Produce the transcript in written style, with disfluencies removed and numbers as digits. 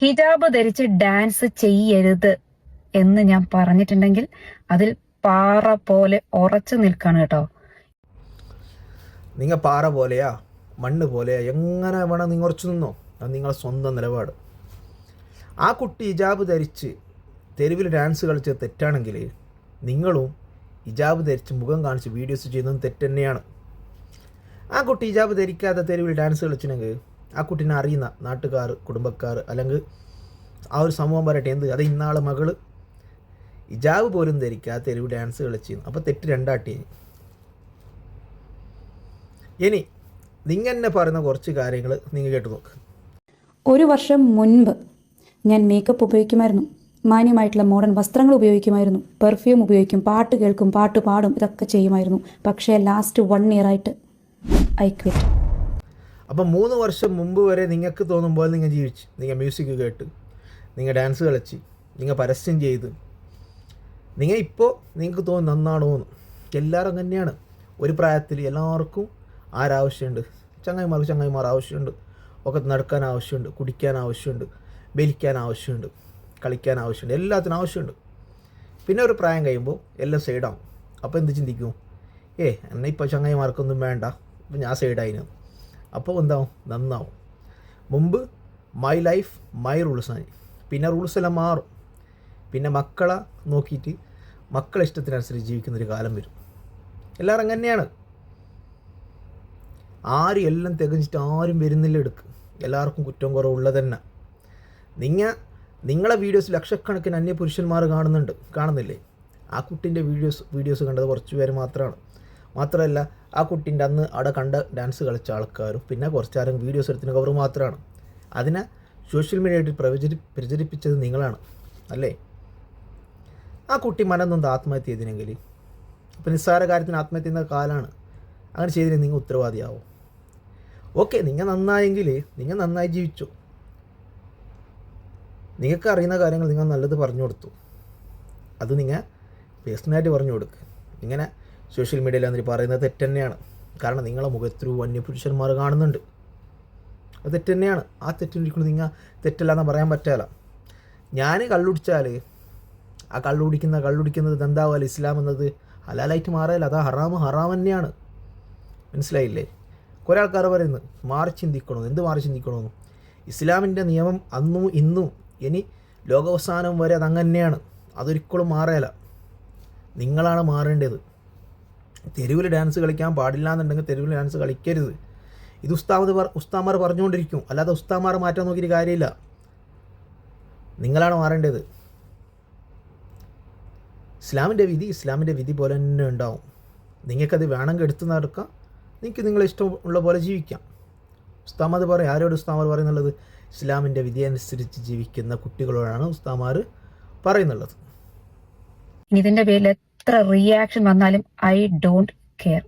ഹിജാബ് ധരിച്ച് ഡാൻസ് ചെയ്യരുത് എന്ന് ഞാൻ പറഞ്ഞിട്ടുണ്ടെങ്കിൽ അതിൽ പാറ പോലെ ഉറച്ചു നിൽക്കാണ് കേട്ടോ. നിങ്ങൾ പാറ പോലെയാ മണ്ണ് പോലെയാ എങ്ങനെ വേണം നിങ്ങൾ ഉറച്ചു നിന്നോ, അത് നിങ്ങളെ സ്വന്തം നിലപാട്. ആ കുട്ടി ഹിജാബ് ധരിച്ച് തെരുവിൽ ഡാൻസ് കളിച്ച് തെറ്റാണെങ്കിൽ നിങ്ങളും ഹിജാബ് ധരിച്ച് മുഖം കാണിച്ച് വീഡിയോസ് ചെയ്യുന്നതും തെറ്റ് തന്നെയാണ്. ആ കുട്ടി ഹിജാബ് ധരിക്കാതെ തെരുവിൽ ഡാൻസ് കളിച്ചിട്ടുണ്ടെങ്കിൽ ആ കുട്ടീനെ അറിയുന്ന നാട്ടുകാർ, കുടുംബക്കാർ, അല്ലെങ്കിൽ ആ ഒരു സമൂഹം പറയട്ടെ എന്ത്, അത് ഇന്നാളെ മകള് ഹിജാബ് പോലും ധരിക്കാതെ തെരുവ് ഡാൻസ് കളിച്ചിരുന്നു. അപ്പോൾ തെറ്റ് രണ്ടാട്ടി. ഇനി നിങ്ങൾ തന്നെ പറയുന്ന കുറച്ച് കാര്യങ്ങൾ നിങ്ങൾ കേട്ടു നോക്ക്. ഒരു വർഷം മുൻപ് ഞാൻ മേക്കപ്പ് ഉപയോഗിക്കുമായിരുന്നു, മാന്യമായിട്ടുള്ള മോഡേൺ വസ്ത്രങ്ങൾ ഉപയോഗിക്കുമായിരുന്നു, പെർഫ്യൂം ഉപയോഗിക്കും, പാട്ട് കേൾക്കും, പാട്ട് പാടും, ഇതൊക്കെ ചെയ്യുമായിരുന്നു. പക്ഷേ ലാസ്റ്റ് 1 year ആയിട്ട് ഐ ക്വിറ്റ്. അപ്പം 3 വർഷം മുമ്പ് വരെ നിങ്ങൾക്ക് തോന്നുമ്പോൾ നിങ്ങൾ ജീവിച്ച്, നിങ്ങൾ മ്യൂസിക് കേട്ട്, നിങ്ങൾ ഡാൻസ് കളിച്ച്, നിങ്ങൾ പരസ്യം ചെയ്ത്, നിങ്ങൾ ഇപ്പോൾ നിങ്ങൾക്ക് തോന്നുന്നു നന്നാണോ എന്ന്. എല്ലാവരും തന്നെയാണ്. ഒരു പ്രായത്തിൽ എല്ലാവർക്കും ആരാവശ്യമുണ്ട്, ചങ്ങായിമാർ ആവശ്യമുണ്ട്, ഒക്കെ നടക്കാൻ ആവശ്യമുണ്ട്, കുടിക്കാൻ ആവശ്യമുണ്ട്, ബലിക്കാൻ ആവശ്യമുണ്ട്, കളിക്കാൻ ആവശ്യമുണ്ട്, എല്ലാത്തിനും ആവശ്യമുണ്ട്. പിന്നെ ഒരു പ്രായം കഴിയുമ്പോൾ എല്ലാം സൈഡാവും. അപ്പോൾ എന്ത് ചിന്തിക്കും, എന്നെ ഇപ്പോൾ ചങ്ങായിമാർക്കൊന്നും വേണ്ട, ഇപ്പം ഞാൻ സൈഡായിന്. അപ്പോൾ എന്താവും, നന്നാവും. മുമ്പ് മൈ ലൈഫ് മൈ റൂൾസാണ്, പിന്നെ റൂൾസ് എല്ലാം മാറും. പിന്നെ മക്കളെ നോക്കിയിട്ട് മക്കളെ ഇഷ്ടത്തിനനുസരിച്ച് ജീവിക്കുന്നൊരു കാലം വരും. എല്ലാവരും അങ്ങനെയാണ്. ആരും എല്ലാം തികഞ്ഞിട്ട് ആരും വരുന്നില്ല എടുക്ക്. എല്ലാവർക്കും കുറ്റം കുറവുള്ളത് തന്നെ. നിങ്ങളെ വീഡിയോസ് ലക്ഷക്കണക്കിന് അന്യപുരുഷന്മാർ കാണുന്നില്ലേ? ആ കുട്ടീൻ്റെ വീഡിയോസ് കണ്ടത് കുറച്ച് പേര് മാത്രമല്ല ആ കുട്ടീൻ്റെ അന്ന് അവിടെ കണ്ട ഡാൻസ് കളിച്ച ആൾക്കാരും പിന്നെ കുറച്ചാരും വീഡിയോസ് എടുത്തിന് കവർ മാത്രമാണ്. അതിനെ സോഷ്യൽ മീഡിയയായിട്ട് പ്രചരിപ്പിച്ചത് നിങ്ങളാണ് അല്ലേ? ആ കുട്ടി മനന്നൊന്ന് ആത്മഹത്യ ചെയ്തിനെങ്കിൽ, ഇപ്പം നിസ്സാര കാര്യത്തിന് ആത്മഹത്യ ചെയ്യുന്ന കാലമാണ്. അങ്ങനെ ചെയ്തതിന് നിങ്ങൾ ഉത്തരവാദിയാവും. ഓക്കെ, നിങ്ങൾ നന്നായെങ്കിൽ നിങ്ങൾ നന്നായി ജീവിച്ചു. നിങ്ങൾക്ക് അറിയുന്ന കാര്യങ്ങൾ നിങ്ങൾ നല്ലത് പറഞ്ഞു കൊടുത്തു, അത് നിങ്ങൾ പേഴ്സണലായിട്ട് പറഞ്ഞു കൊടുക്കുക. ഇങ്ങനെ സോഷ്യൽ മീഡിയയിൽ വന്നിട്ട് പറയുന്നത് തെറ്റ് തന്നെയാണ്. കാരണം നിങ്ങളെ മുഖത്തൊരു വന്യപുരുഷന്മാർ കാണുന്നുണ്ട്, അത് തെറ്റ് തന്നെയാണ്. ആ തെറ്റിനൊരിക്കലും നിങ്ങൾ തെറ്റല്ലാന്ന് പറയാൻ പറ്റില്ല. ഞാൻ കള്ളുടിച്ചാൽ ആ കള്ളുടിക്കുന്നത് എന്താവുമല്ലോ, ഇസ്ലാം എന്നത് ഹലാലായിട്ട് മാറിയാൽ അത് ഹറാം തന്നെയാണ്. മനസ്സിലായില്ലേ? കുറേ ആൾക്കാർ പറയുന്നത് മാറി ചിന്തിക്കണോ, എന്ത് മാറി ചിന്തിക്കണമെന്ന്. ഇസ്ലാമിൻ്റെ നിയമം അന്നും ഇന്നും ഇനി ലോകാവസാനം വരെ അതങ്ങനെ തന്നെയാണ്. അതൊരിക്കലും മാറിയല്ല. നിങ്ങളാണ് മാറേണ്ടത്. തെരുവിൽ ഡാൻസ് കളിക്കാൻ പാടില്ല എന്നുണ്ടെങ്കിൽ തെരുവിൽ ഡാൻസ് കളിക്കരുത്. ഇത് ഉസ്താമാർ പറഞ്ഞുകൊണ്ടിരിക്കും, അല്ലാതെ ഉസ്താമാർ മാറ്റാൻ നോക്കിയിട്ട് കാര്യമില്ല. നിങ്ങളാണ് മാറേണ്ടത്. ഇസ്ലാമിൻ്റെ വിധി പോലെ തന്നെ ഉണ്ടാവും. നിങ്ങൾക്കത് വേണമെങ്കിൽ എടുത്ത് നടക്കാം, നിങ്ങൾക്ക് നിങ്ങളെ ഇഷ്ടമുള്ള പോലെ ജീവിക്കാം. ഉസ്താമാർ പറയും, ആരോട് ഉസ്താമാർ പറയുന്നുള്ളത്? ഇസ്ലാമിൻ്റെ വിധി അനുസരിച്ച് ജീവിക്കുന്ന കുട്ടികളോടാണ് ഉസ്താമാർ പറയുന്നുള്ളത്. ഇതിന്റെ പേരിൽ എത്ര റിയാക്ഷൻ വന്നാലും ഐ ഡോണ്ട് കെയർ.